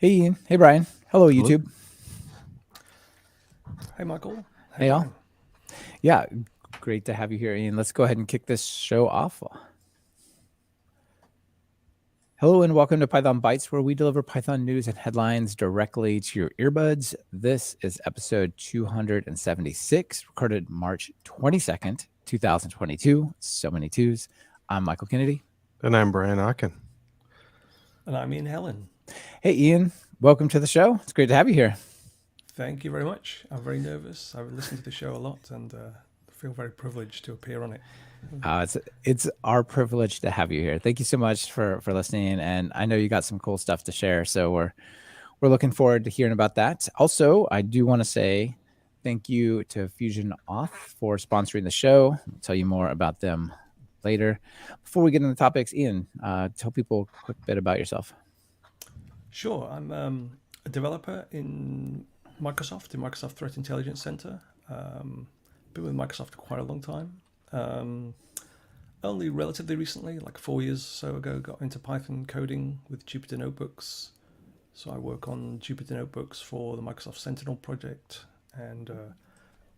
Hey Ian. Hey Brian. Hello Hello. YouTube. Hey, Michael. Hey, Hey all. Brian. Yeah, great to have you here, Ian. Let's go ahead and kick this show off. Hello and welcome to Python Bytes, where we deliver Python news and headlines directly to your earbuds. This is episode 276, recorded March 22nd, 2022. So many twos. I'm Michael Kennedy. And I'm Brian Ocken. And I'm Ian Helen. Hey Ian, welcome to the show. It's great to have you here. Thank you very much. I'm very nervous. I've listened to the show a lot and feel very privileged to appear on it. It's our privilege to have you here. Thank you so much for listening, and I know you got some cool stuff to share, so we're looking forward to hearing about that. Also, I do want to say thank you to FusionAuth for sponsoring the show. I'll tell you more about them later. Before we get into the topics, Ian, tell people a quick bit about yourself. Sure. I'm a developer in Microsoft, the Microsoft Threat Intelligence Center. Been with Microsoft for quite a long time. Only relatively recently, like 4 years or so ago, got into Python coding with Jupyter Notebooks. So I work on Jupyter Notebooks for the Microsoft Sentinel project and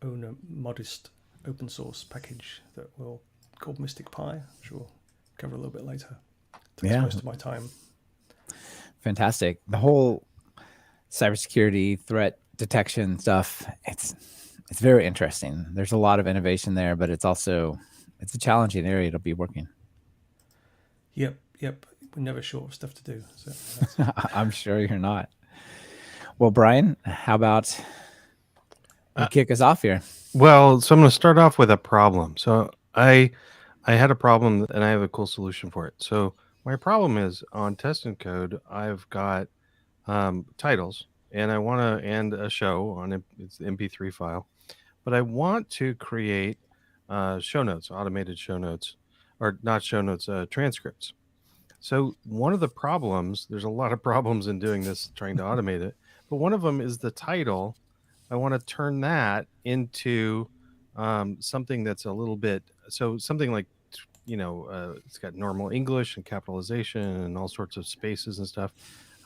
own a modest open source package that we'll call MSTICPy, which we'll cover a little bit later. Takes most of my time. Fantastic. The whole cybersecurity threat detection stuff, it's very interesting. There's a lot of innovation there, but it's a challenging area to be working. Yep. We're never short of stuff to do. So I'm sure you're not. Well, Brian, how about you kick us off here? Well, so I'm going to start off with a problem. So I had a problem and I have a cool solution for it. So my problem is on test and code, I've got titles and I want to end a show on it's the MP3 file, but I want to create show notes, automated show notes, or not show notes, transcripts. So one of the problems, there's a lot of problems in doing this, trying to automate it, but one of them is the title. I want to turn that into something that's a little bit, so something like, it's got normal English and capitalization and all sorts of spaces and stuff.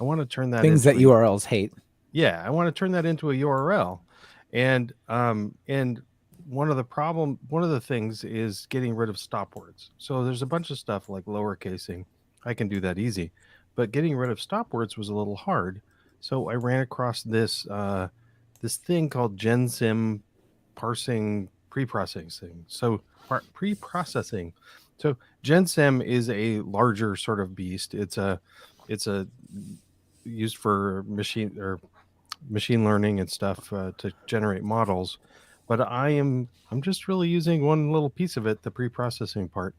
I want to turn that things into that URLs hate. Yeah, I want to turn that into a URL. And one of the things is getting rid of stop words. So there's a bunch of stuff like lowercasing. I can do that easy, but getting rid of stop words was a little hard. So I ran across this thing called gensim preprocessing. So preprocessing. So gensim is a larger sort of beast. It's a used for machine learning and stuff to generate models. But I'm just really using one little piece of it, the pre-processing part,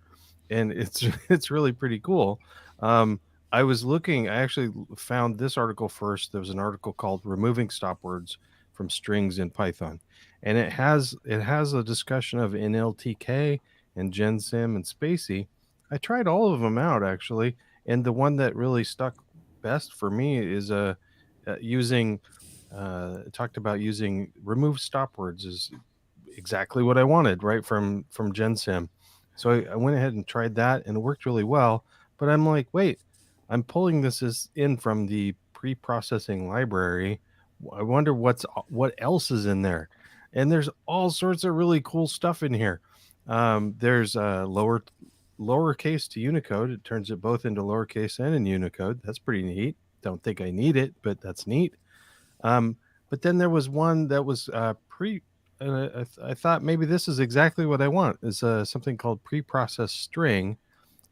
and it's really pretty cool. I actually found this article first. There was an article called "Removing Stop Words from Strings in Python," and it has a discussion of NLTK and GenSim and Spacey. I tried all of them out actually, and the one that really stuck best for me is using. Talked about using remove stop words is exactly what I wanted, right from GenSim. So I went ahead and tried that, and it worked really well. But I'm like, wait, I'm pulling this in from the pre-processing library. I wonder what else is in there, and there's all sorts of really cool stuff in here. There's lowercase to Unicode. It turns it both into lowercase and in Unicode. That's pretty neat. Don't think I need it, but that's neat. But then there was one that was I thought maybe this is exactly what I want. Is something called pre-processed string,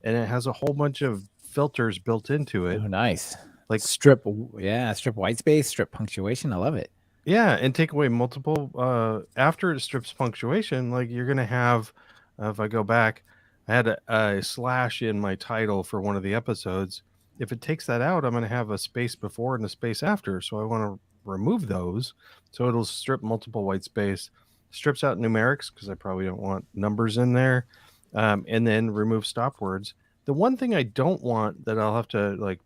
and it has a whole bunch of filters built into it. Oh, nice. Like strip white space, strip punctuation. I love it. Yeah, and take away multiple. After it strips punctuation, like you're gonna have. If I go back, I had a slash in my title for one of the episodes. If it takes that out, I'm going to have a space before and a space after. So I want to remove those. So it'll strip multiple white space, strips out numerics because I probably don't want numbers in there, and then remove stop words. The one thing I don't want that I'll have to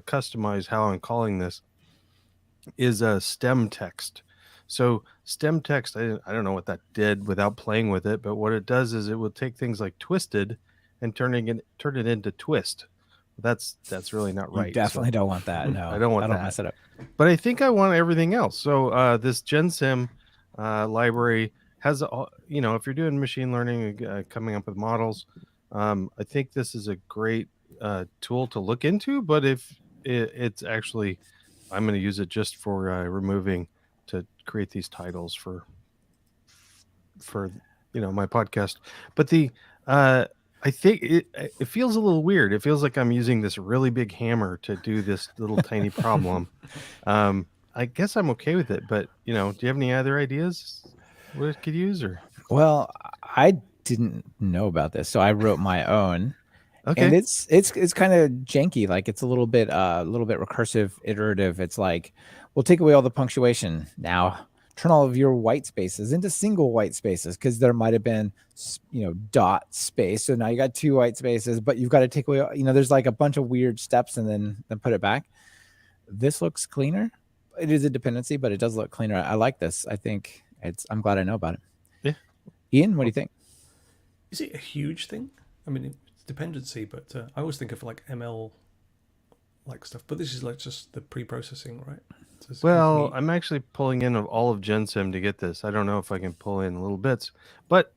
customize how I'm calling this is a stem text. So stem text, I don't know what that did without playing with it, but what it does is it will take things like twisted and turn it into twist, That's really not right. You definitely don't want that. No, I don't want that'll that. mess it up. But I think I want everything else. So this gensim library has, if you're doing machine learning, coming up with models, I think this is a great tool to look into. But if it's actually, I'm going to use it just for removing to create these titles for my podcast. But I think it feels a little weird. It feels like I'm using this really big hammer to do this little tiny problem. I guess I'm okay with it, but do you have any other ideas what it could use? Or Well, I didn't know about this, so I wrote my own. okay, And it's kind of janky. Like it's a little bit recursive, iterative. It's like, we'll take away all the punctuation. Now turn all of your white spaces into single white spaces, because there might have been dot space. So now you got 2 white spaces, but you've got to take away, there's like a bunch of weird steps and then put it back. This looks cleaner. It is a dependency, but it does look cleaner. I like this. I think I'm glad I know about it. Yeah. Ian, what do you think? Is it a huge thing? I mean, it's dependency, but I always think of like ML like stuff. But this is like just the pre-processing, right? Well, I'm actually pulling in all of gensim to get this. I don't know if I can pull in little bits, but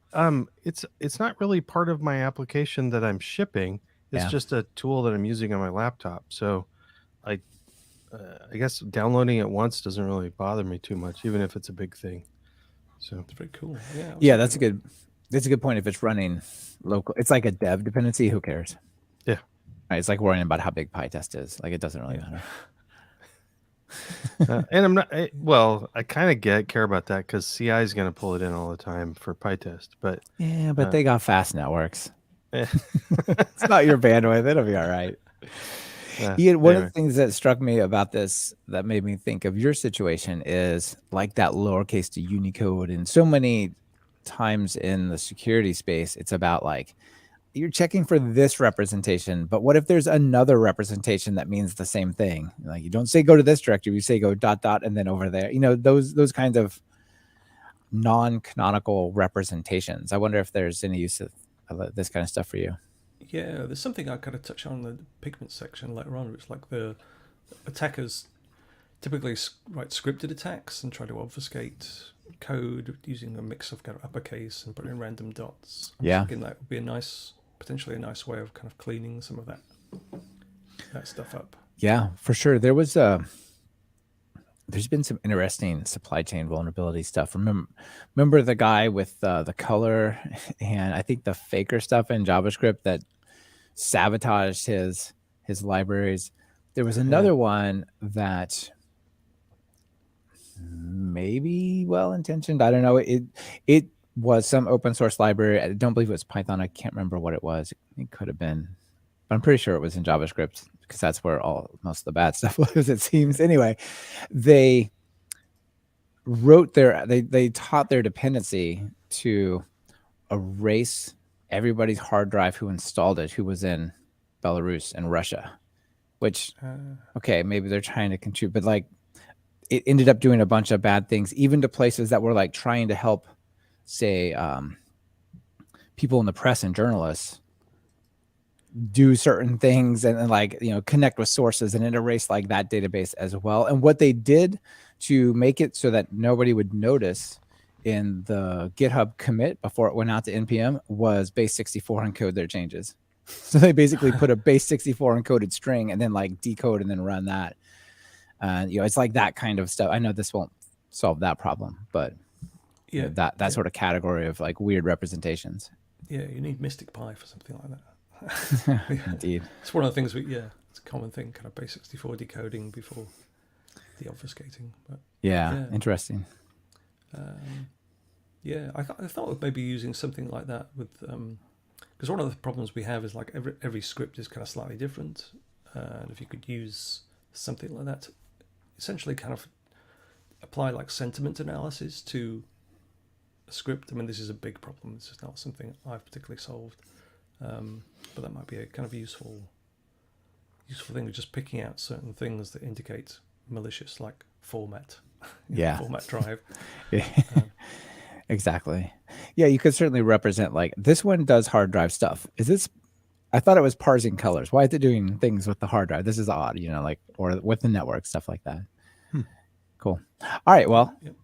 it's not really part of my application that I'm shipping. It's just a tool that I'm using on my laptop. So I guess downloading it once doesn't really bother me too much, even if it's a big thing. So it's very cool. Yeah, that's a good point. If it's running local, it's like a dev dependency. Who cares? Yeah, right, it's like worrying about how big PyTest is. Like it doesn't really matter. And I'm not. I kind of care about that because CI is going to pull it in all the time for PyTest. But yeah, but they got fast networks. Yeah. It's not your bandwidth. It'll be all right. Ian, one of the things that struck me about this that made me think of your situation is like that lowercase to Unicode. And so many times in the security space, it's about like, you're checking for this representation, but what if there's another representation that means the same thing? Like you don't say go to this directory, you say go ... and then over there. Those kinds of non-canonical representations. I wonder if there's any use of this kind of stuff for you. Yeah, there's something I kind of touch on in the Pygments section later on. It's like the attackers typically write scripted attacks and try to obfuscate code using a mix of kind of uppercase and put in random dots. I'm thinking that would be potentially a nice way of kind of cleaning some of that stuff up. Yeah, for sure. There's been some interesting supply chain vulnerability stuff. Remember the guy with the color and I think the faker stuff in JavaScript that sabotaged his libraries? There was another one that maybe well-intentioned. I don't know. It was some open source library. I don't believe it was Python. I can't remember what it was. It could have been, but I'm pretty sure it was in JavaScript because that's where most of the bad stuff was, it seems. Anyway, they taught their dependency to erase everybody's hard drive who installed it, who was in Belarus and Russia, which, okay, maybe they're trying to contribute, but like it ended up doing a bunch of bad things, even to places that were like trying to help, say, people in the press and journalists do certain things and like, connect with sources, and it erased like that database as well. And what they did to make it so that nobody would notice in the GitHub commit before it went out to NPM was base64 encode their changes. So they basically put a base64 encoded string and then like decode and then run that. It's like that kind of stuff. I know this won't solve that problem, but that sort of category of like weird representations. Yeah, you need MSTICPy for something like that. Indeed. It's one of the things it's a common thing, kind of base64 decoding before the obfuscating. But interesting. I thought of maybe using something like that with because one of the problems we have is like every script is kind of slightly different, and if you could use something like that to essentially kind of apply like sentiment analysis to a script. I mean, this is a big problem. This is not something I've particularly solved, but that might be a kind of useful thing of just picking out certain things that indicate malicious, like format, format drive. Exactly. Yeah, you could certainly represent like this one does hard drive stuff. Is this I thought it was parsing colors. Why is it doing things with the hard drive? This is odd, like, or with the network, stuff like that. Cool. All right. Well, Yep.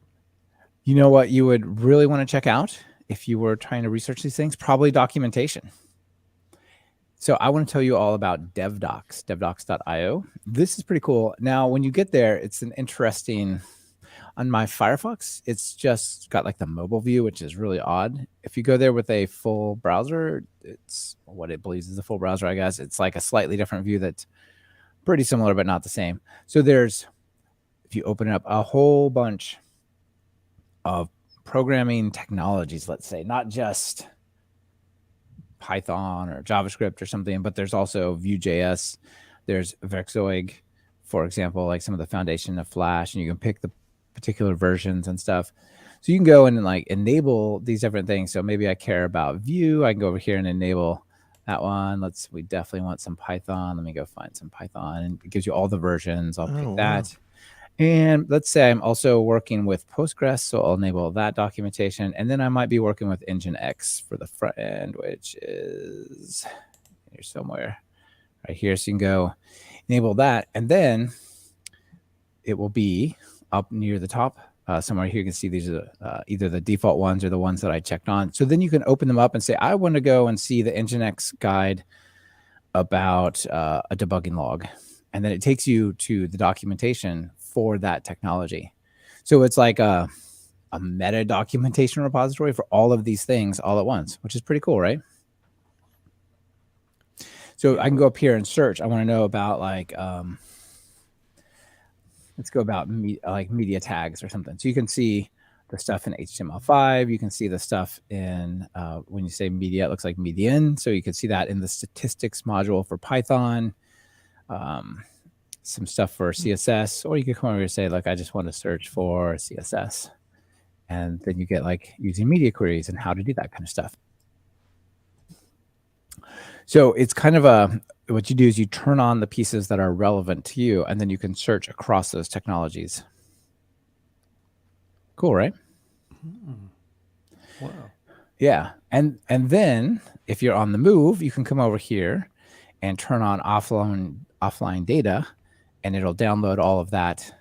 you know what you would really want to check out if you were trying to research these things? Probably documentation. So I want to tell you all about DevDocs, devdocs.io. This is pretty cool. Now, when you get there, it's an interesting, on my Firefox, it's just got like the mobile view, which is really odd. If you go there with a full browser, it's what it believes is a full browser, I guess. It's like a slightly different view that's pretty similar, but not the same. So if you open up a whole bunch of programming technologies, let's say, not just Python or JavaScript or something, but there's also Vue.js. There's Werkzeug, for example, like some of the foundation of Flash, and you can pick the particular versions and stuff. So you can go in and like enable these different things. So maybe I care about Vue. I can go over here and enable that one. We definitely want some Python. Let me go find some Python, and it gives you all the versions. I'll pick that. And let's say I'm also working with Postgres, so I'll enable that documentation. And then I might be working with Nginx for the front end, which is here somewhere right here. So you can go enable that. And then it will be up near the top somewhere here. You can see these are either the default ones or the ones that I checked on. So then you can open them up and say, I want to go and see the Nginx guide about a debugging log. And then it takes you to the documentation for that technology. So it's like a meta documentation repository for all of these things all at once, which is pretty cool, right? So I can go up here and search. I want to know about like, let's go about like media tags or something. So you can see the stuff in HTML5. You can see the stuff in, when you say media, it looks like median. So you can see that in the statistics module for Python. Some stuff for CSS, or you can come over and say, like, I just want to search for CSS. And then you get like using media queries and how to do that kind of stuff. So it's kind of what you do is you turn on the pieces that are relevant to you, and then you can search across those technologies. Cool, right? Wow. Yeah. And then if you're on the move, you can come over here and turn on offline data, and it'll download all of that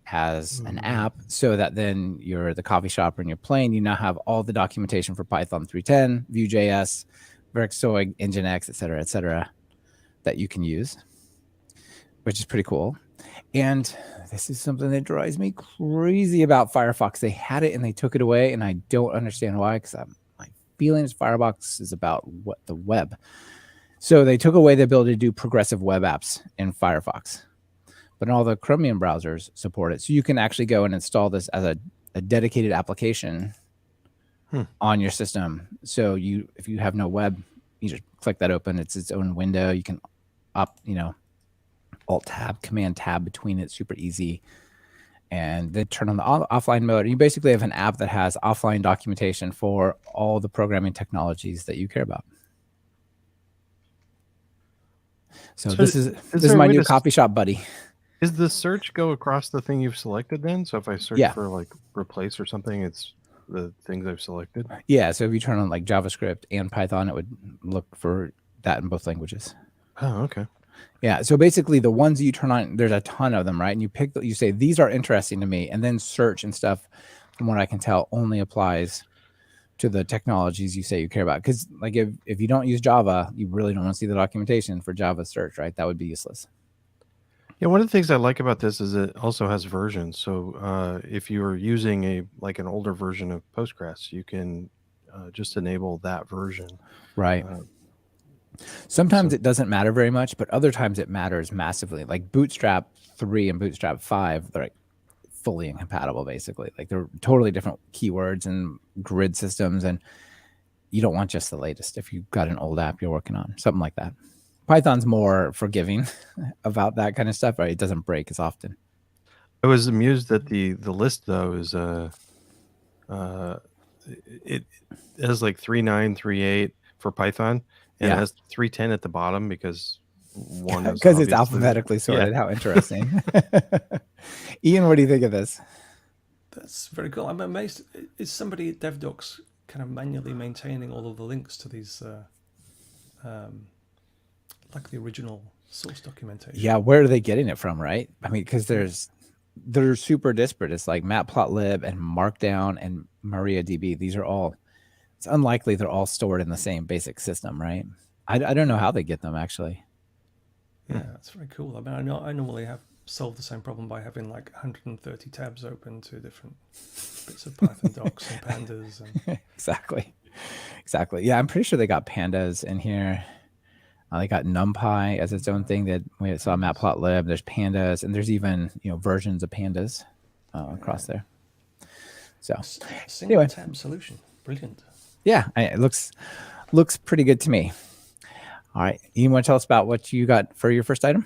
as an app, so that then you're the coffee shop or in your plane, you now have all the documentation for Python 3.10, Vue.js, Werkzeug, Nginx, et cetera, that you can use, which is pretty cool. And this is something that drives me crazy about Firefox. They had it and they took it away, and I don't understand why, because my feeling is Firefox is about what the web. So they took away the ability to do progressive web apps in Firefox, but all the Chromium browsers support it. So you can actually go and install this as a dedicated application on your system. So if you have no web, you just click that open. It's its own window. You can Alt tab, Command tab between it, super easy. And then turn on the offline mode. And you basically have an app that has offline documentation for all the programming technologies that you care about. So this is my new coffee shop buddy. Is the search go across the thing you've selected then? So if I search for like replace or something, it's the things I've selected? Yeah. So if you turn on like JavaScript and Python, it would look for that in both languages. Oh, okay. Yeah. So basically the ones that you turn on, there's a ton of them, right? And you say, these are interesting to me, and then search and stuff, from what I can tell, only applies to the technologies you say you care about. Because like if you don't use Java, you really don't want to see the documentation for Java search, right? That would be useless. Yeah, one of the things I like about this is it also has versions. So if you are using an older version of Postgres, you can just enable that version. Right. Sometimes it doesn't matter very much, but other times it matters massively. Like Bootstrap 3 and Bootstrap 5, they're like fully incompatible, basically. Like they're totally different keywords and grid systems, and you don't want just the latest if you've got an old app you're working on, something like that. Python's more forgiving about that kind of stuff, right? It doesn't break as often. I was amused that the list though is it has like 3938 for Python, and it has 310 at the bottom because it's alphabetically sorted. Yeah. How interesting. Ian, what do you think of this? That's very cool. I'm amazed. Is somebody at DevDocs kind of manually maintaining all of the links to these like the original source documentation. Yeah, where are they getting it from, right? I mean, because they're super disparate. It's like matplotlib and Markdown and MariaDB. These are all, it's unlikely they're all stored in the same basic system, right? I don't know how they get them, actually. Yeah, that's very cool. I mean, I normally have solved the same problem by having like 130 tabs open to different bits of Python docs and pandas. And Exactly. Yeah, I'm pretty sure they got pandas in here. They got NumPy as its own thing. That we saw matplotlib. There's pandas, and there's even versions of pandas across there. So single anyway. tab solution, brilliant. Yeah, it looks pretty good to me. All right, you want to tell us about what you got for your first item?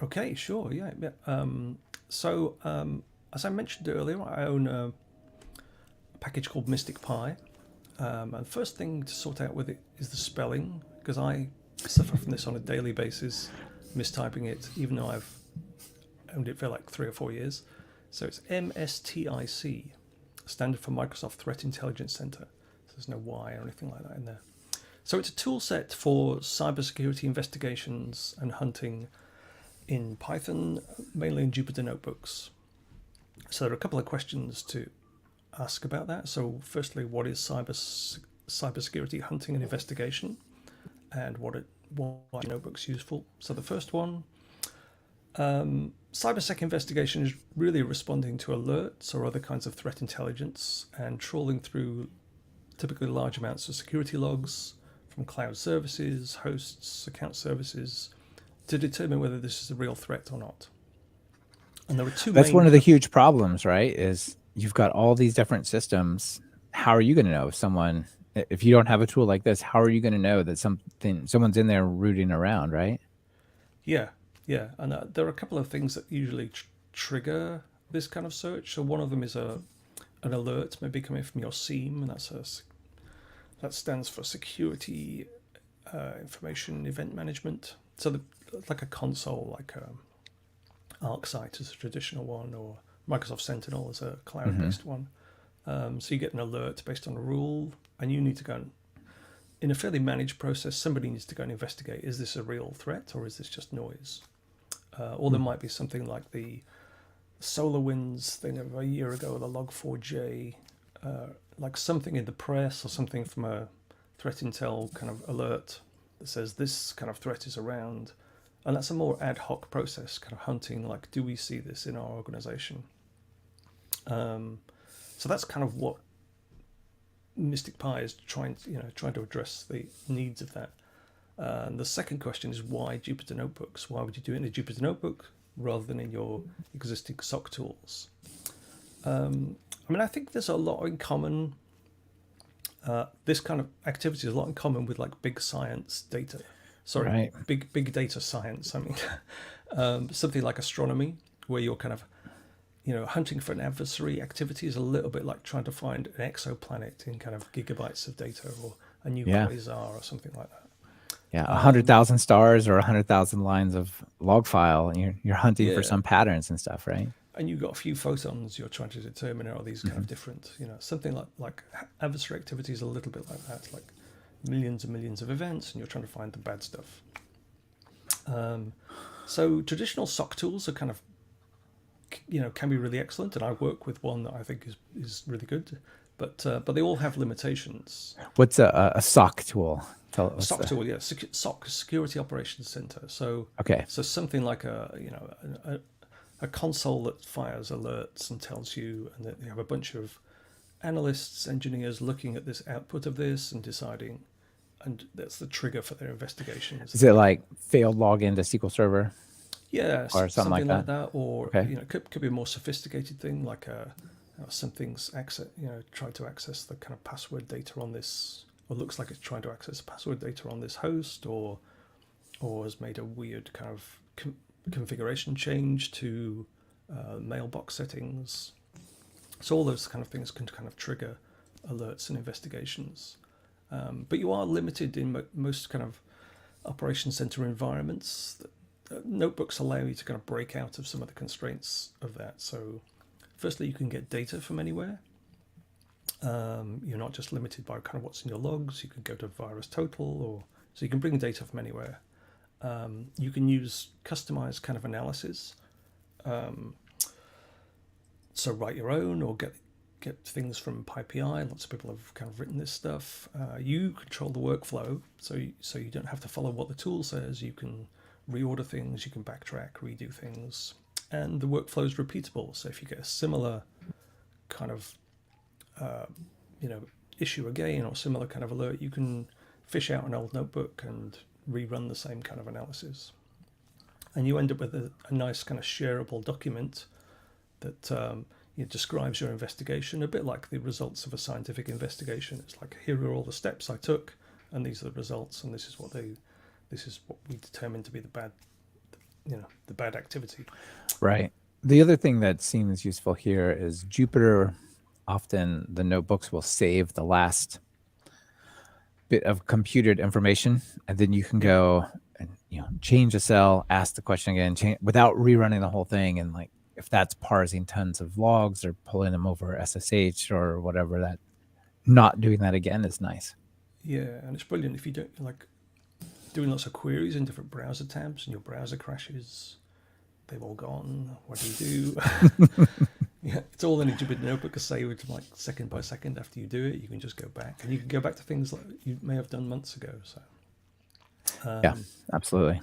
Okay, sure. Yeah. So as I mentioned earlier, I own a package called MSTICPy. And the first thing to sort out with it is the spelling, because I suffer from this on a daily basis, mistyping it, even though I've owned it for like 3 or 4 years. So it's MSTIC, standard for Microsoft Threat Intelligence Center. So there's no Y or anything like that in there. So it's a tool set for cybersecurity investigations and hunting in Python, mainly in Jupyter notebooks. So there are a couple of questions to ask about that. So firstly, what is cybersecurity hunting and investigation, and why are notebooks useful? So the first one, cybersec investigation is really responding to alerts or other kinds of threat intelligence and trawling through typically large amounts of security logs from cloud services, hosts, account services to determine whether this is a real threat or not. And there are two. That's one of the huge problems, right? Is you've got all these different systems. How are you going to know if you don't have a tool like this? How are you going to know that someone's in there rooting around, right? Yeah. And there are a couple of things that usually trigger this kind of search. So one of them is an alert, maybe coming from your SIEM, and that stands for Security Information Event Management. So like a console, like ArcSight is a traditional one, or Microsoft Sentinel is a cloud-based one. So you get an alert based on a rule, and you need to go in a fairly managed process. Somebody needs to go and investigate: is this a real threat or is this just noise? Or there might be something like the SolarWinds thing of a year ago, the Log4j, like something in the press or something from a threat intel kind of alert that says this kind of threat is around. And that's a more ad hoc process, kind of hunting, like, do we see this in our organization? So that's kind of what MSTICPy is trying to address the needs of that. And the second question is, why Jupyter notebooks? Why would you do it in a Jupyter notebook rather than in your existing SOC tools? I think there's a lot in common. This kind of activity is a lot in common with like big science data. Sorry, right. big data science. I mean, something like astronomy, where you're kind of, hunting for an adversary activity is a little bit like trying to find an exoplanet in kind of gigabytes of data, or a new quasar or something like that. Yeah, 100,000 stars or 100,000 lines of log file, and you're hunting for some patterns and stuff, right? And you've got a few photons you're trying to determine are these kind of different, something like adversary activity is a little bit like that, like millions and millions of events, and you're trying to find the bad stuff. So traditional SOC tools are kind of, can be really excellent, and I work with one that I think is really good, but they all have limitations. What's a SOC tool? SOC tool, yeah, SOC, Security Operations Center. So so something like a console that fires alerts and tells you, and that you have a bunch of analysts, engineers looking at this output of this and deciding, and that's the trigger for their investigations. Is it like failed login to SQL Server? Yeah, or something like that. Or could be a more sophisticated thing, like something's tried to access the kind of password data on this, or looks like it's trying to access password data on this host, or has made a weird kind of configuration change to mailbox settings. So all those kind of things can kind of trigger alerts and investigations. But you are limited in most kind of operations center environments. Notebooks allow you to kind of break out of some of the constraints of that. So firstly, you can get data from anywhere. You're not just limited by kind of what's in your logs. You can go to VirusTotal, or So you can bring data from anywhere. You can use customized kind of analysis. So write your own or get things from Pypyr. Lots of people have kind of written this stuff. You control the workflow, so you don't have to follow what the tool says. You can reorder things, you can backtrack, redo things, and the workflow is repeatable. So if you get a similar kind of issue again or similar kind of alert, you can fish out an old notebook and rerun the same kind of analysis, and you end up with a nice kind of shareable document that describes your investigation, a bit like the results of a scientific investigation. It's like, here are all the steps I took, and these are the results, and this is what we determined to be the bad activity. Right. The other thing that seems useful here is Jupyter. Often the notebooks will save the last bit of computed information, and then you can go and change a cell, ask the question again, change, without rerunning the whole thing. And like, if that's parsing tons of logs or pulling them over SSH or whatever, that not doing that again is nice. Yeah, and it's brilliant if you don't like doing lots of queries in different browser tabs and your browser crashes. They've all gone. What do you do? Yeah, it's all in a Jupyter notebook, saved like second by second after you do it. You can just go back, and you can go back to things like you may have done months ago. So yeah, absolutely.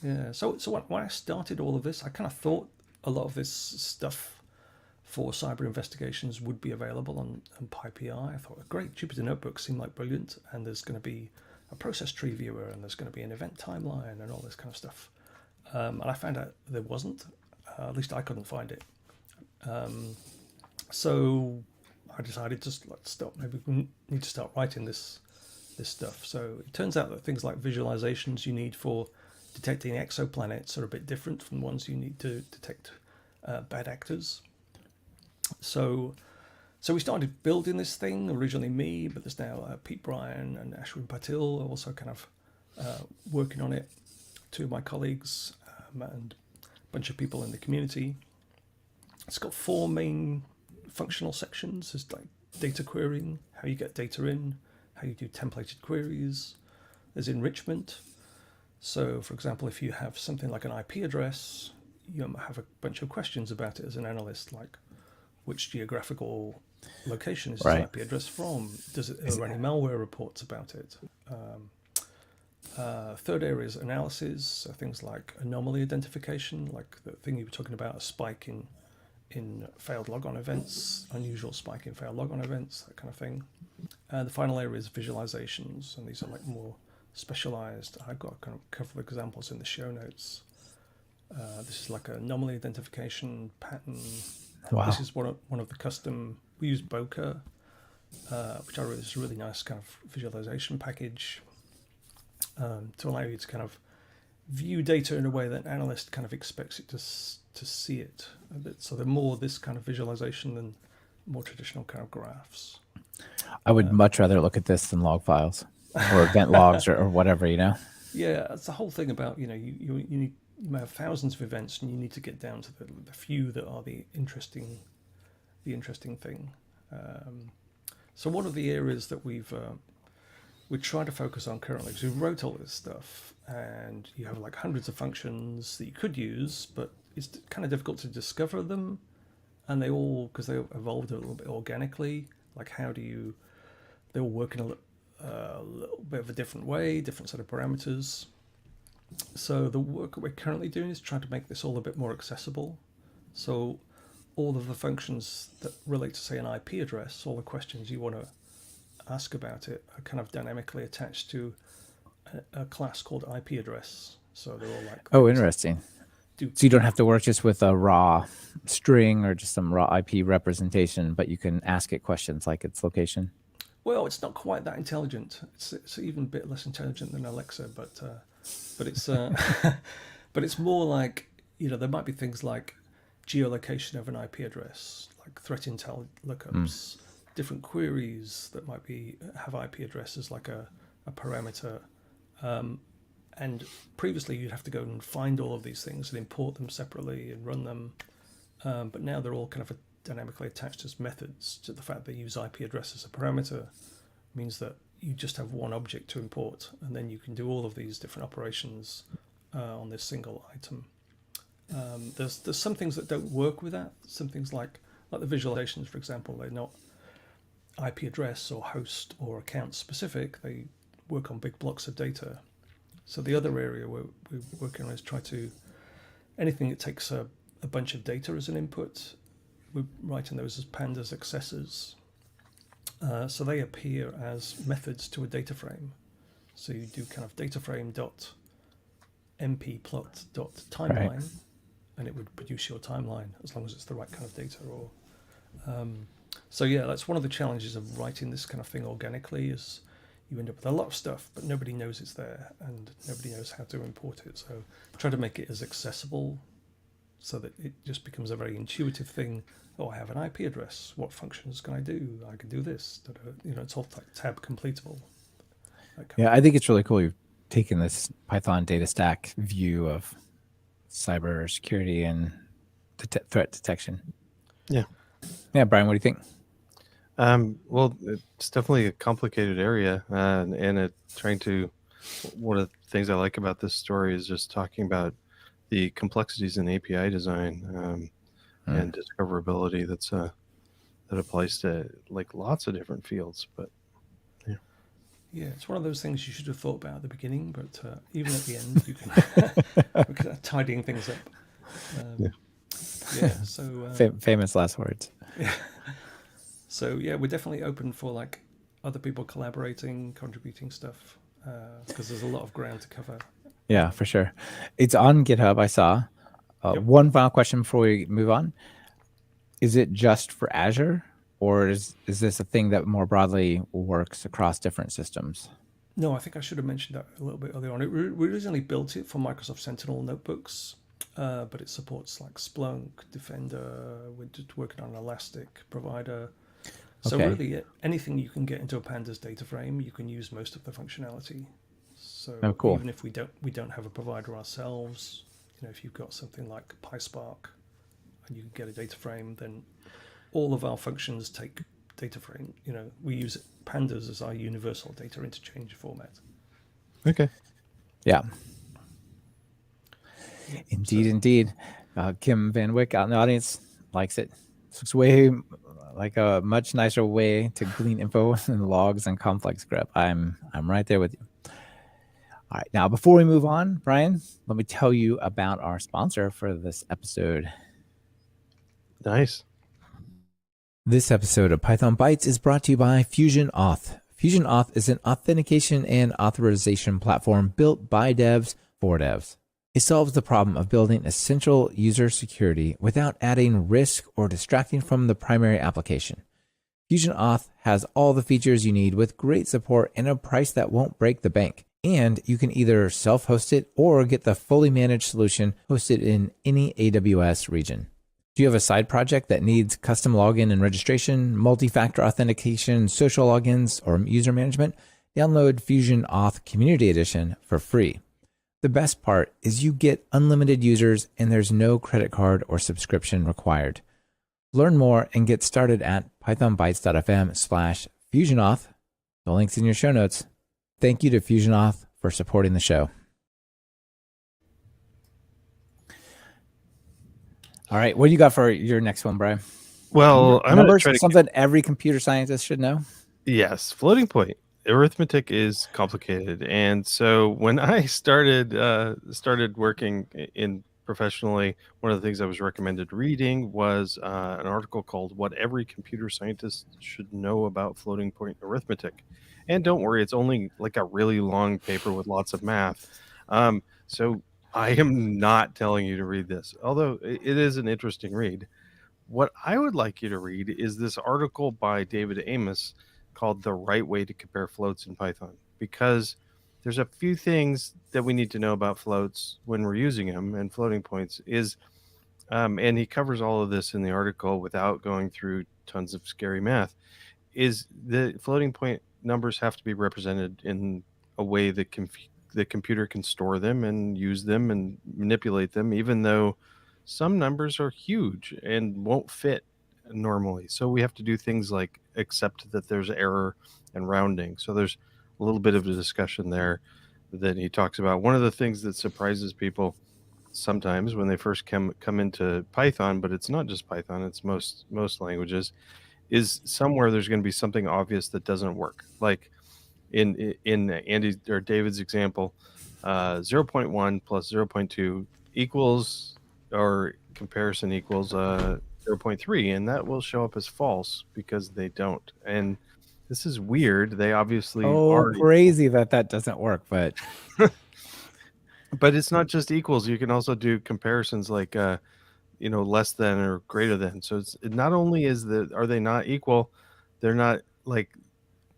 Yeah. So when I started all of this, I kind of thought a lot of this stuff for cyber investigations would be available on Pypyr. I thought, great, Jupyter notebooks seem like brilliant, and there's going to be a process tree viewer, and there's going to be an event timeline, and all this kind of stuff. And I found out there wasn't. At least I couldn't find it. So I decided to stop. Maybe we need to start writing this stuff. So it turns out that things like visualizations you need for detecting exoplanets are a bit different from the ones you need to detect bad actors. So we started building this thing, originally me, but there's now Pete Bryan and Ashwin Patil also kind of working on it, two of my colleagues and a bunch of people in the community. It's got 4 main functional sections. There's like data querying, how you get data in, how you do templated queries. There's enrichment. So, for example, if you have something like an IP address, you might have a bunch of questions about it as an analyst, like which geographical location is this IP address from? Are there any malware reports about it? Third area is analysis, so things like anomaly identification, like the thing you were talking about, a spike in failed logon events, unusual spike in failed logon events, that kind of thing. And the final area is visualizations, and these are like more specialized. I've got kind of a couple of examples in the show notes. This is like an anomaly identification pattern. Wow. This is one of the custom. We use Bokeh, which I really is a really nice kind of visualization package to allow you to kind of view data in a way that an analyst kind of expects it to see it a bit. So they're more this kind of visualization than more traditional kind of graphs. I would much rather look at this than log files or event logs or whatever, Yeah, that's the whole thing about, you need, you may have thousands of events, and you need to get down to the few that are the interesting thing. So one of the areas that we're trying to focus on currently, because we wrote all this stuff, and you have like hundreds of functions that you could use, but it's kind of difficult to discover them, and they all, because they evolved a little bit organically, like they all work in a little bit of a different way, different set of parameters. So the work that we're currently doing is trying to make this all a bit more accessible. So all of the functions that relate to, say, an IP address, all the questions you want to ask about it are kind of dynamically attached to a class called IP address. So they're all like... Oh, interesting. So you don't have to work just with a raw string or just some raw IP representation, but you can ask it questions like its location. Well, it's not quite that intelligent. It's even a bit less intelligent than Alexa, but it's but it's more like, there might be things like geolocation of an IP address, like threat intel lookups, different queries that might have IP addresses like a parameter. And previously you'd have to go and find all of these things and import them separately and run them. But now they're all kind of dynamically attached as methods. To the fact they use IP address as a parameter means that you just have one object to import, and then you can do all of these different operations on this single item. There's some things that don't work with that. Some things like the visualizations, for example, they're not IP address or host or account specific. They work on big blocks of data. So the other area we're working on is try to anything that takes a bunch of data as an input. We're writing those as pandas accessors. So they appear as methods to a data frame. So you do kind of data frame dot mpplot dot timeline, right, and it would produce your timeline as long as it's the right kind of data. Or so yeah, that's one of the challenges of writing this kind of thing organically, is you end up with a lot of stuff, but nobody knows it's there and nobody knows how to import it. So try to make it as accessible so that it just becomes a very intuitive thing. Oh, I have an IP address. What functions can I do? I can do this. You know, it's all tab completable. Yeah, I think it's really cool you've taken this Python data stack view of cyber security and threat detection. Yeah. Yeah, Brian, what do you think? Well, it's definitely a complicated area, and one of the things I like about this story is just talking about the complexities in API design and discoverability that applies to like lots of different fields. But yeah, it's one of those things you should have thought about at the beginning, but even at the end, you can we're kind of tidying things up. Yeah. So famous last words. Yeah. So yeah, we're definitely open for like other people collaborating, contributing stuff, because there's a lot of ground to cover. Yeah, for sure. It's on GitHub, I saw. Yep. One final question before we move on. Is it just for Azure, or is this a thing that more broadly works across different systems? No, I think I should have mentioned that a little bit earlier on. We originally built it for Microsoft Sentinel notebooks, but it supports like Splunk, Defender. We're just working on an Elastic provider. So really, anything you can get into a Pandas data frame, you can use most of the functionality. So even if we don't have a provider ourselves, you know, if you've got something like PySpark and you can get a data frame, then all of our functions take data frame. You know, we use Pandas as our universal data interchange format. Okay. Yeah. Indeed. Kim Van Wyck out in the audience likes it. It's way like a much nicer way to glean info and logs and complex grep. I'm right there with you. All right, now before we move on, Brian, let me tell you about our sponsor for this episode. Nice. This episode of Python Bytes is brought to you by FusionAuth. FusionAuth is an authentication and authorization platform built by devs for devs. It solves the problem of building essential user security without adding risk or distracting from the primary application. FusionAuth has all the features you need with great support and a price that won't break the bank. And you can either self-host it or get the fully managed solution hosted in any AWS region. Do you have a side project that needs custom login and registration, multi-factor authentication, social logins, or user management? Download FusionAuth Community Edition for free. The best part is you get unlimited users and there's no credit card or subscription required. Learn more and get started at pythonbytes.fm/FusionAuth. The link's in your show notes. Thank you to FusionAuth for supporting the show. All right, what do you got for your next one, Brian? Well, I'm going to try to something every computer scientist should know. Yes, floating point arithmetic is complicated, and so when I started working in professionally, one of the things I was recommended reading was an article called "What Every Computer Scientist Should Know About Floating Point Arithmetic." And don't worry, it's only like a really long paper with lots of math. So I am not telling you to read this, although it is an interesting read. What I would like you to read is this article by David Amos called "The Right Way to Compare Floats in Python," because there's a few things that we need to know about floats when we're using them, and floating points is, and he covers all of this in the article without going through tons of scary math, is the floating point numbers have to be represented in a way that the computer can store them and use them and manipulate them, even though some numbers are huge and won't fit normally. So we have to do things like accept that there's error and rounding. So there's little bit of a discussion there that he talks about. One of the things that surprises people sometimes when they first come into Python, but it's not just Python, it's most languages, is somewhere there's going to be something obvious that doesn't work. Like in Andy or David's example, 0.1 plus 0.2 equals, or comparison equals 0.3, and that will show up as false because they don't. And this is weird. They obviously are crazy that doesn't work, but but it's not just equals. You can also do comparisons like less than or greater than. So it's not only are they not equal, they're not like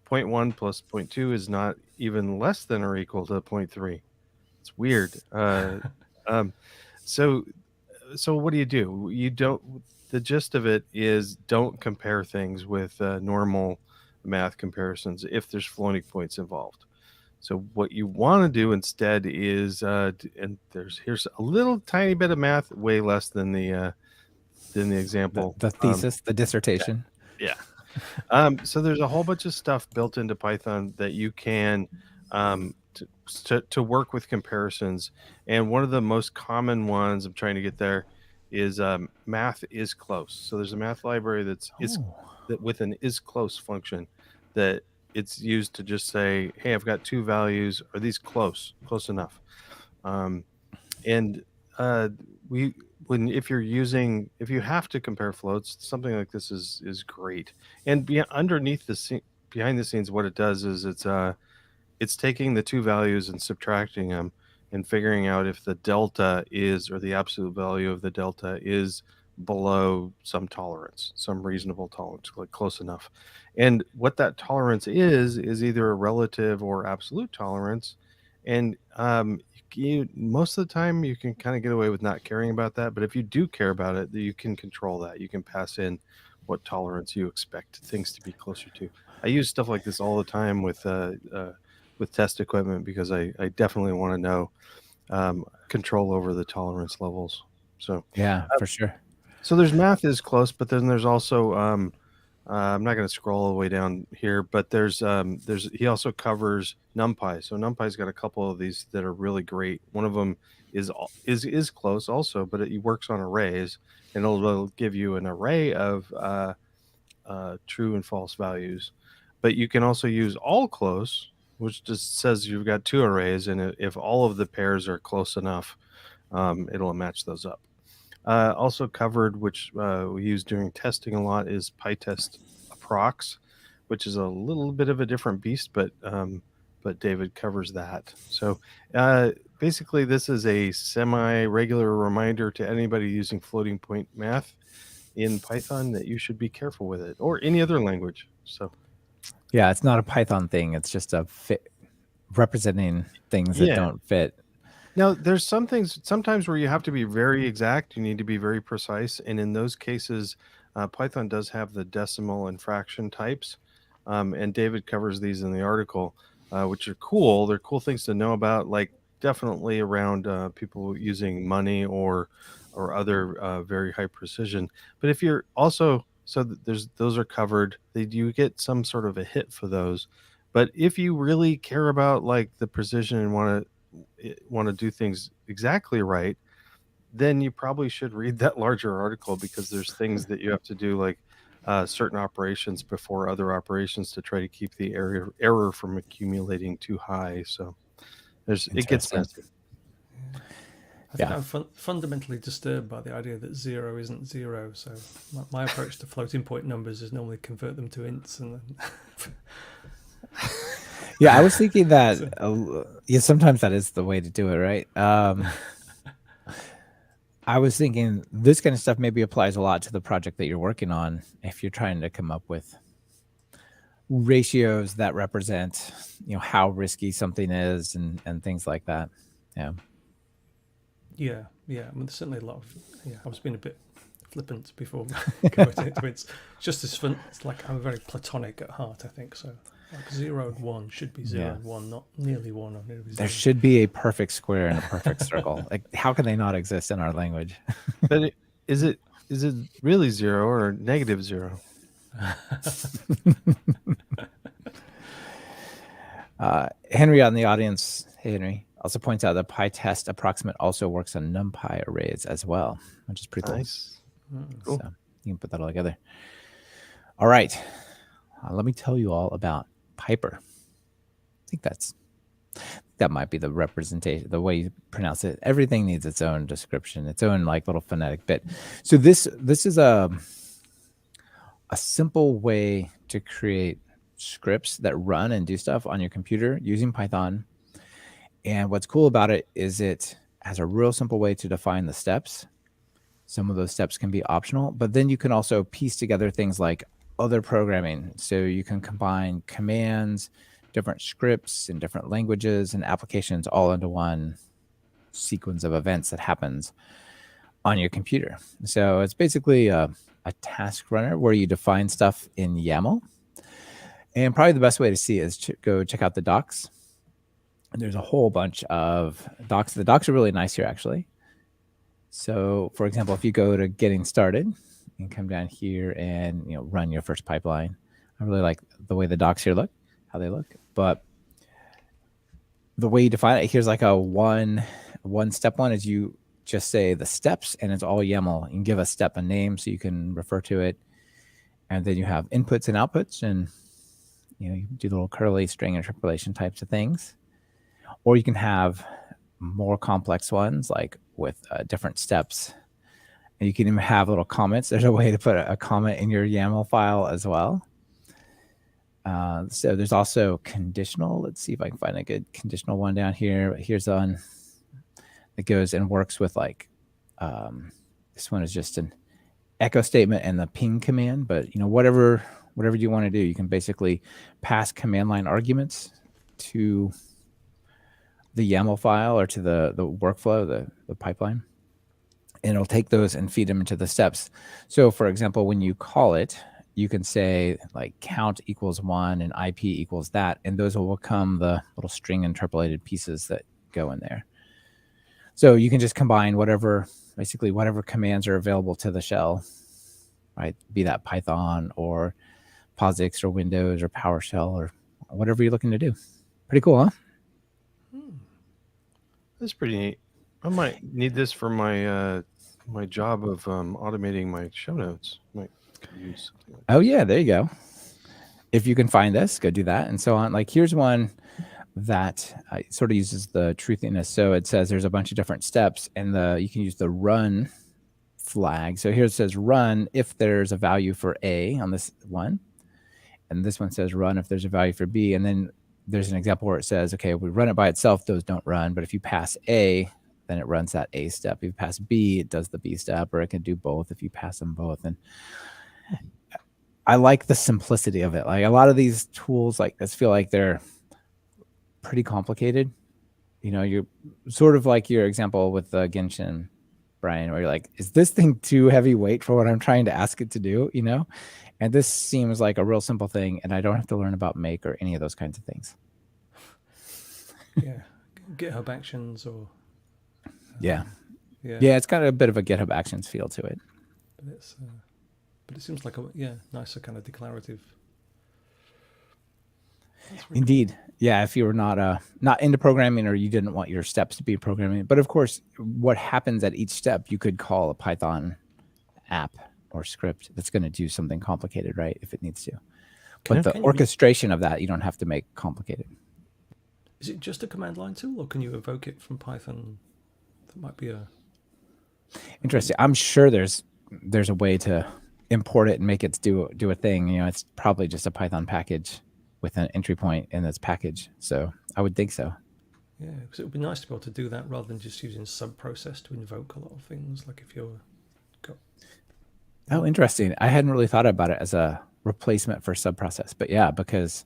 0.1 plus 0.2 is not even less than or equal to 0.3. It's weird. So what do? You don't. The gist of it is don't compare things with normal math comparisons if there's floating points involved. So what you want to do instead is, and here's a little tiny bit of math, way less than the example, the thesis, the dissertation. Yeah. So there's a whole bunch of stuff built into Python that you can to work with comparisons. And one of the most common ones I'm trying to get there is math is close. So there's a math library that with an is close function that it's used to just say, hey, I've got two values. Are these close enough? If you have to compare floats, something like this is great. And behind the scenes, what it does is it's taking the two values and subtracting them and figuring out if the delta is, or the absolute value of the delta is, below some tolerance, some reasonable tolerance, like close enough. And what that tolerance is either a relative or absolute tolerance. And most of the time you can kind of get away with not caring about that, but if you do care about it, you can control that. You can pass in what tolerance you expect things to be closer to. I use stuff like this all the time with test equipment because I definitely want to know control over the tolerance levels. So yeah, for sure. So there's math is close, but then there's also I'm not going to scroll all the way down here, but he also covers NumPy. So NumPy's got a couple of these that are really great. One of them is close also, but it works on arrays, and it'll give you an array of true and false values. But you can also use all close, which just says you've got two arrays, and if all of the pairs are close enough, it'll match those up. Also covered, which we use during testing a lot, is PyTest-Approx, which is a little bit of a different beast, but David covers that. So basically, this is a semi-regular reminder to anybody using floating point math in Python that you should be careful with it, or any other language. So yeah, it's not a Python thing. It's just a fit representing things that don't fit. Now, there's some things sometimes where you have to be very exact. You need to be very precise. And in those cases, Python does have the decimal and fraction types. And David covers these in the article, which are cool. They're cool things to know about, like definitely around people using money or other very high precision. But if you're also, those are covered. You get some sort of a hit for those. But if you really care about like the precision and want to do things exactly right, then you probably should read that larger article, because there's things that you have to do, like certain operations before other operations, to try to keep the error from accumulating too high. So it gets messy. I think I'm fundamentally disturbed by the idea that 0 isn't 0. So my approach to floating point numbers is normally convert them to ints and then Yeah, I was thinking that sometimes that is the way to do it, right? I was thinking this kind of stuff maybe applies a lot to the project that you're working on if you're trying to come up with ratios that represent, how risky something is and things like that. Yeah. Yeah. I mean, there's certainly a lot of. Yeah, I was being a bit flippant before converting it to ints. Just as fun. It's like I'm very platonic at heart, I think. So like 0 and 1 should be 0 and 1, not nearly 1 or nearly 0. There should be a perfect square and a perfect circle. Like, how can they not exist in our language? But is it really 0 or -0? Henry on the audience, hey Henry, also points out that PyTest approximate also works on NumPy arrays as well, which is pretty cool. Nice. Cool. So you can put that all together. All right, let me tell you all about Pypyr. I think that might be the representation, the way you pronounce it. Everything needs its own description, its own like little phonetic bit. So this is a simple way to create scripts that run and do stuff on your computer using Python. And what's cool about it is it has a real simple way to define the steps. Some of those steps can be optional, but then you can also piece together things like other programming. So you can combine commands, different scripts in different languages and applications all into one sequence of events that happens on your computer. So it's basically a task runner where you define stuff in YAML. And probably the best way to see it is to go check out the docs. And there's a whole bunch of docs. The docs are really nice here, actually. So, for example, if you go to getting started and come down here and run your first pipeline, I really like the way the docs here look, how they look. But the way you define it, here's like a one step one is you just say the steps, and it's all YAML. You can give a step a name so you can refer to it. And then you have inputs and outputs, and you do little curly string interpolation types of things. Or you can have more complex ones like with different steps. And you can even have little comments. There's a way to put a comment in your YAML file as well. So there's also conditional. Let's see if I can find a good conditional one down here. Here's one that goes and works with like, this one is just an echo statement and the ping command, but whatever you want to do, you can basically pass command line arguments to the YAML file or to the workflow, the pipeline, and it'll take those and feed them into the steps. So for example, when you call it, you can say like count equals 1 and IP equals that, and those will become the little string interpolated pieces that go in there. So you can just combine basically whatever commands are available to the shell, right? Be that Python or POSIX or Windows or PowerShell or whatever you're looking to do. Pretty cool, huh? That's pretty neat. I might need this for my my job of automating my show notes. Might use something like Oh yeah, there you go. If you can find this, go do that and so on. Like here's one that sort of uses the truthiness. So it says there's a bunch of different steps, and you can use the run flag. So here it says run if there's a value for A on this one, and this one says run if there's a value for B. And then there's an example where it says, okay, if we run it by itself, those don't run. But if you pass A, then it runs that A step. If you pass B, it does the B step, or it can do both if you pass them both. And I like the simplicity of it. Like a lot of these tools like this feel like they're pretty complicated. You're sort of like your example with the Genshin, Brian, where you're like, is this thing too heavyweight for what I'm trying to ask it to do? And this seems like a real simple thing, and I don't have to learn about make or any of those kinds of things. Yeah, GitHub Actions or yeah, it's got a bit of a GitHub Actions feel to it. But it seems like a nicer kind of declarative. Indeed. Cool. Yeah, if you were not into programming, or you didn't want your steps to be programming. But of course, what happens at each step, you could call a Python app or script that's going to do something complicated, right? If it needs to. But the orchestration of that, you don't have to make complicated. Is it just a command line tool, or can you evoke it from Python? That might be interesting. I'm sure there's a way to import it and make it do a thing. It's probably just a Python package with an entry point in this package. So I would think so. Yeah, because it would be nice to be able to do that rather than just using subprocess to invoke a lot of things. Like if you're Oh, interesting. I hadn't really thought about it as a replacement for subprocess, but yeah, because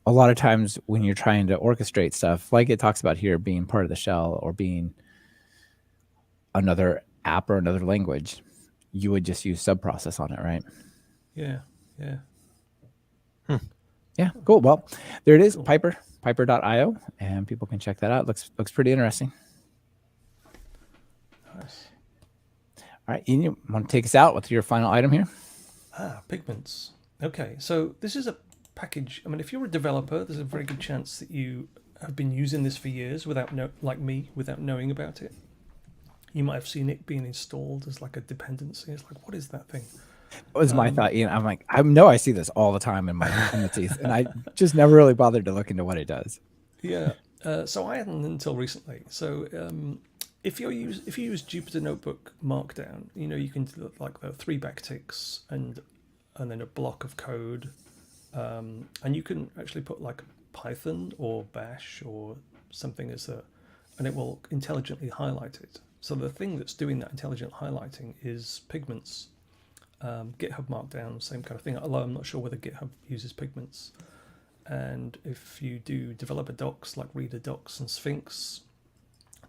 a lot of times when you're trying to orchestrate stuff, like it talks about here, being part of the shell or being another app or another language, you would just use subprocess on it, right? Yeah. Yeah, cool. Well, there it is, cool. Pypyr.io, and people can check that out. Looks pretty interesting. Nice. All right, Ian, you want to take us out with your final item here? Pygments. Okay, so this is a package. I mean, if you're a developer, there's a very good chance that you have been using this for years without knowing about it. You might have seen it being installed as like a dependency. It's like, what is that thing? Was my thought. I'm like, I know I see this all the time in my teeth, and I just never really bothered to look into what it does. Yeah. So I hadn't until recently. So if you use Jupyter Notebook Markdown, you can do like the 3 backticks and then a block of code, and you can actually put like Python or Bash or something and it will intelligently highlight it. So the thing that's doing that intelligent highlighting is Pygments. GitHub Markdown, same kind of thing, although I'm not sure whether GitHub uses Pygments. And if you do developer docs like Reader Docs and Sphinx,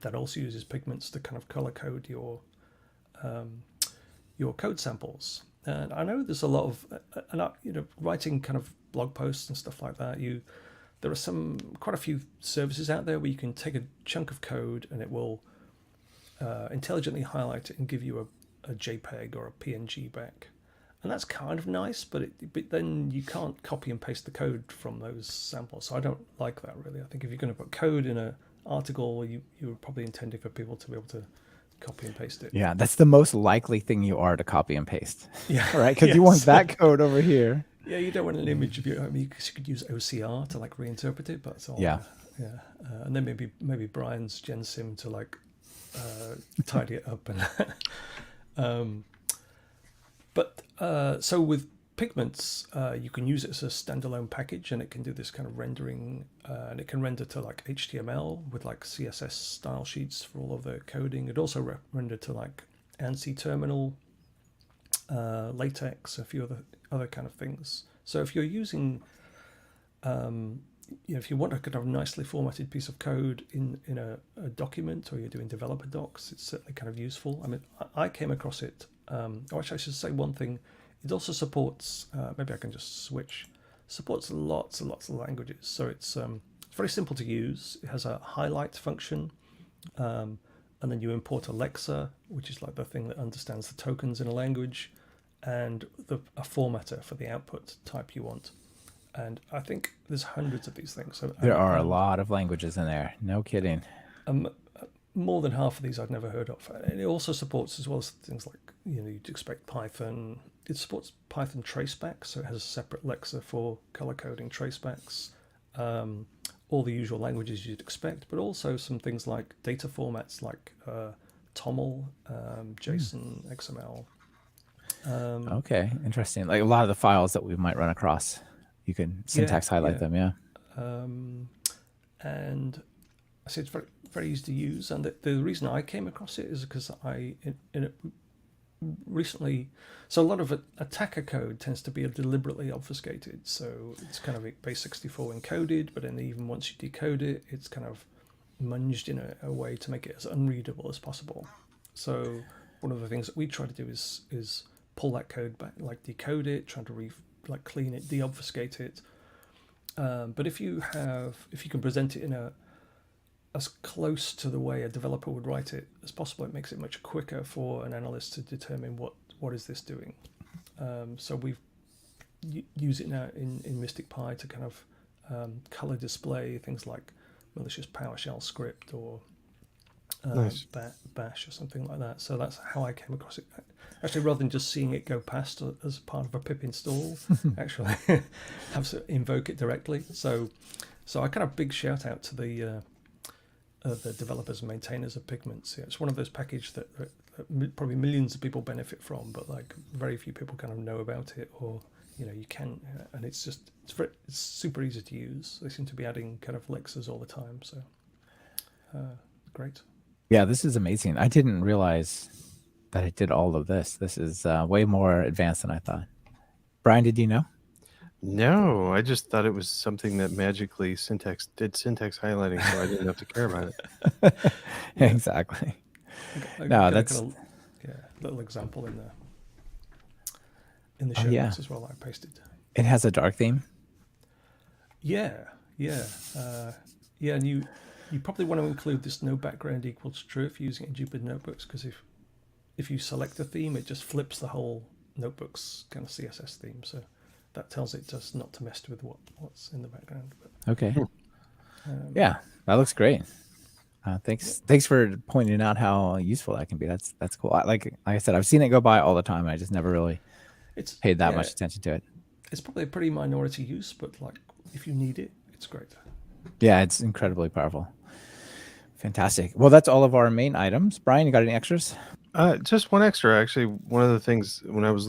that also uses Pygments to kind of color code your code samples. And I know there's a lot of, writing kind of blog posts and stuff like that. There are quite a few services out there where you can take a chunk of code and it will intelligently highlight it and give you a JPEG or a PNG back. And that's kind of nice, but then you can't copy and paste the code from those samples. So I don't like that really. I think if you're going to put code in an article, you're probably intending for people to be able to copy and paste it. Yeah, that's the most likely thing you are to copy and paste. Yeah, right. Because you want that code over here. Yeah, you don't want an image of your. I mean, you could use OCR to like reinterpret it, but it's all. Yeah. And then maybe Brian's gensim to like tidy it up and. So with Pygments, you can use it as a standalone package, and it can do this kind of rendering, and it can render to like HTML with like CSS style sheets for all of the coding. It also render to like ANSI terminal, LaTeX, a few other kind of things. So if you're using, if you want a kind of nicely formatted piece of code in a document, or you're doing developer docs, it's certainly kind of useful. I mean, I came across it. Actually, I should say one thing. It also supports, maybe I can just switch, supports lots and lots of languages. So it's very simple to use. It has a highlight function, and then you import Alexa, which is like the thing that understands the tokens in a language, and a formatter for the output type you want. And I think there's hundreds of these things. So there are a lot of languages in there. No kidding. More than half of these I'd never heard of. And it also supports, as well as things like, you'd expect Python. It supports Python traceback, so it has a separate Alexa for color coding tracebacks. All the usual languages you'd expect, but also some things like data formats like TOML, JSON, XML. Okay, interesting. Like a lot of the files that we might run across, you can syntax highlight them, yeah. And I say it's very, very easy to use, and the reason I came across it is because recently, so a lot of attacker code tends to be deliberately obfuscated. So it's kind of base64 encoded, but then even once you decode it, it's kind of munged in a way to make it as unreadable as possible. So one of the things that we try to do is pull that code back, like decode it, trying to clean it, deobfuscate it. But if you can present it in as close to the way a developer would write it as possible, it makes it much quicker for an analyst to determine what is this doing. So we've use it now in MSTICPy to kind of color display things like malicious PowerShell script or Nice. Bash or something like that. So that's how I came across it. Actually, rather than just seeing it go past as part of a pip install, actually have to invoke it directly. So I kind of big shout out to the developers and maintainers of Pygments. Yeah, it's one of those packages that probably millions of people benefit from, but like very few people kind of know about it, or you can, and it's super easy to use. They seem to be adding kind of Lexas all the time, so great. Yeah, this is amazing. I didn't realize that it did all of this. This is way more advanced than I thought. Brian, did you know? No, I just thought it was something that magically did syntax highlighting, so I didn't have to care about it. Exactly. No, that's little example in the show notes as well. I pasted. It has a dark theme. Yeah. And you probably want to include this no background equals true if you're using it in Jupyter Notebooks, because if you select a theme, it just flips the whole Notebooks kind of CSS theme. So that tells it just not to mess with what's in the background. But, Okay. Yeah, that looks great. Thanks for pointing out how useful that can be. That's cool. Like I said, I've seen it go by all the time. I just never really paid that much attention to it. It's probably a pretty minority use, but like if you need it, it's great. Yeah, it's incredibly powerful. Fantastic. Well, that's all of our main items. Brian, you got any extras? Just one extra. Actually, one of the things when I was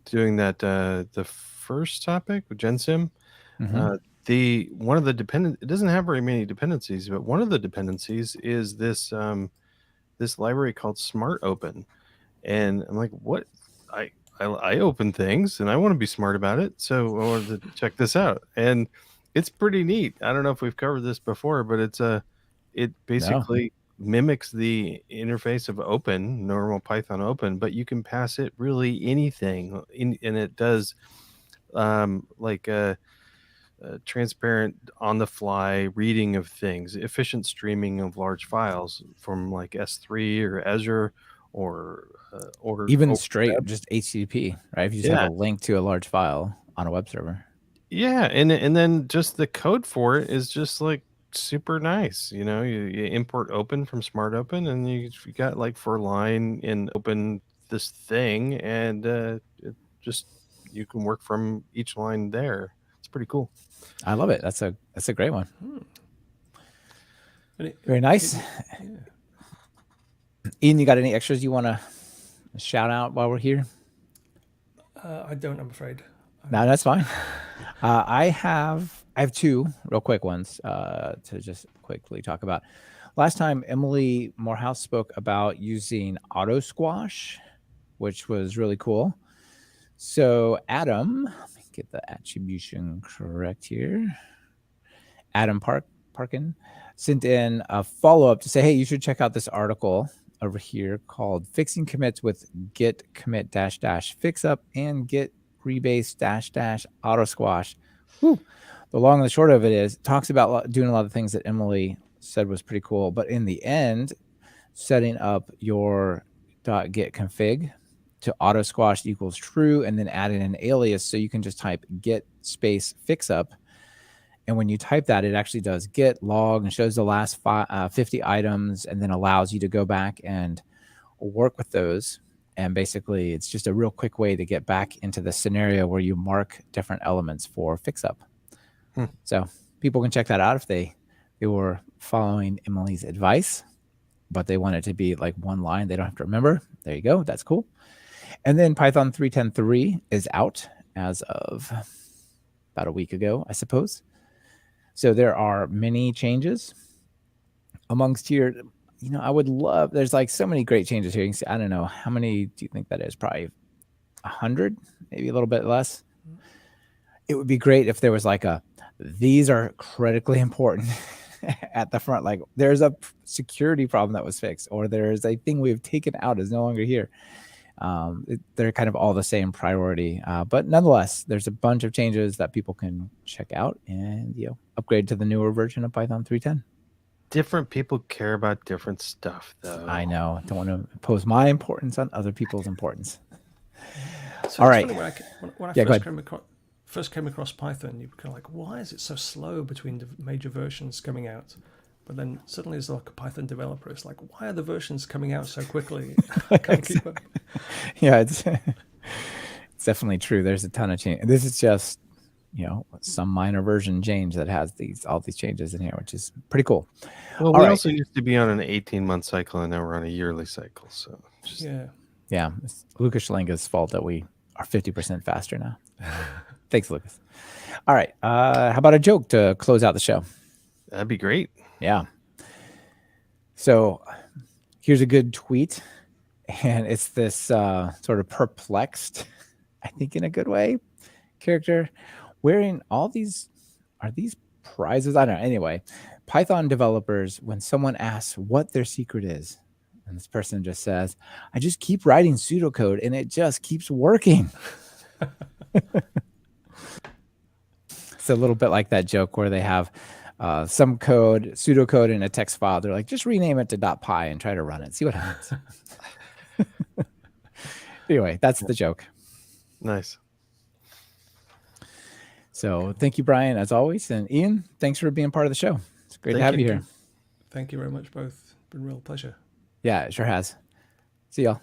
doing that the first topic with gensim, one of the it doesn't have very many dependencies, but one of the dependencies is this this library called Smart Open, and I'm like, what? I open things and I want to be smart about it, so I wanted to check this out, and it's pretty neat. I don't know if we've covered this before, but it basically mimics the interface of Open, normal Python Open, but you can pass it really anything, and it does transparent on the fly reading of things, efficient streaming of large files from like S3 or Azure or even straight just HTTP, right? If you just have a link to a large file on a web server. Yeah, and then just the code for it is just like super nice. You know, you import Open from Smart Open, and you got like for line in Open this thing, and it just you can work from each line there. It's pretty cool. I love it. That's a great one. Very nice. Ian, you got any extras you want to shout out while we're here? I don't, I'm afraid. No, that's fine. I have two real quick ones to just quickly talk about. Last time, Emily Morehouse spoke about using auto squash, which was really cool. So Adam, let me get the attribution correct here. Adam Parkin sent in a follow-up to say, hey, you should check out this article over here called Fixing Commits with Git Commit -- Fix Up and Git Rebase -- Auto Squash. Whew. The long and the short of it is, it talks about doing a lot of things that Emily said was pretty cool. But in the end, setting up your .git config to auto squash equals true, and then adding an alias so you can just type git space fix up. And when you type that, it actually does git log and shows the last 50 items, and then allows you to go back and work with those. And basically, it's just a real quick way to get back into the scenario where you mark different elements for fix up. So people can check that out if they were following Emily's advice, but they want it to be like one line. They don't have to remember. There you go. That's cool. And then Python 3.10.3 is out as of about a week ago, I suppose. So there are many changes amongst here. You know, I would love, there's like so many great changes here. You can see, I don't know, how many do you think that is? Probably 100, maybe a little bit less. It would be great if there was like these are critically important at the front. Like there's a security problem that was fixed, or there's a thing we've taken out is no longer here. They're kind of all the same priority, but nonetheless, there's a bunch of changes that people can check out and upgrade to the newer version of Python 3.10. Different people care about different stuff, though. I know. I don't want to impose my importance on other people's importance. So all right. When I first came across Python, you were kind of like, why is it so slow between the major versions coming out? But then suddenly, as like a Python developer, it's like, why are the versions coming out so quickly? I can't keep up. Yeah, it's definitely true. There's a ton of change. This is just, some minor version change that has all these changes in here, which is pretty cool. Well, we also used to be on an 18-month cycle, and now we're on a yearly cycle. So yeah, it's Lucas Schlenga's fault that we are 50% faster now. Thanks, Lucas. All right, how about a joke to close out the show? That'd be great. Yeah. So here's a good tweet, and it's this sort of perplexed, I think in a good way, character wearing all these, are these prizes? I don't know. Anyway, Python developers, when someone asks what their secret is, and this person just says, I just keep writing pseudocode and it just keeps working. It's a little bit like that joke where they have some code, pseudocode in a text file. They're like, just rename it to .py and try to run it. See what happens. Anyway, that's the joke. Nice. So thank you, Brian, as always. And Ian, thanks for being part of the show. It's great to Thank have you you. here. Thank you very much, both. Been a real pleasure. Yeah, it sure has. See y'all.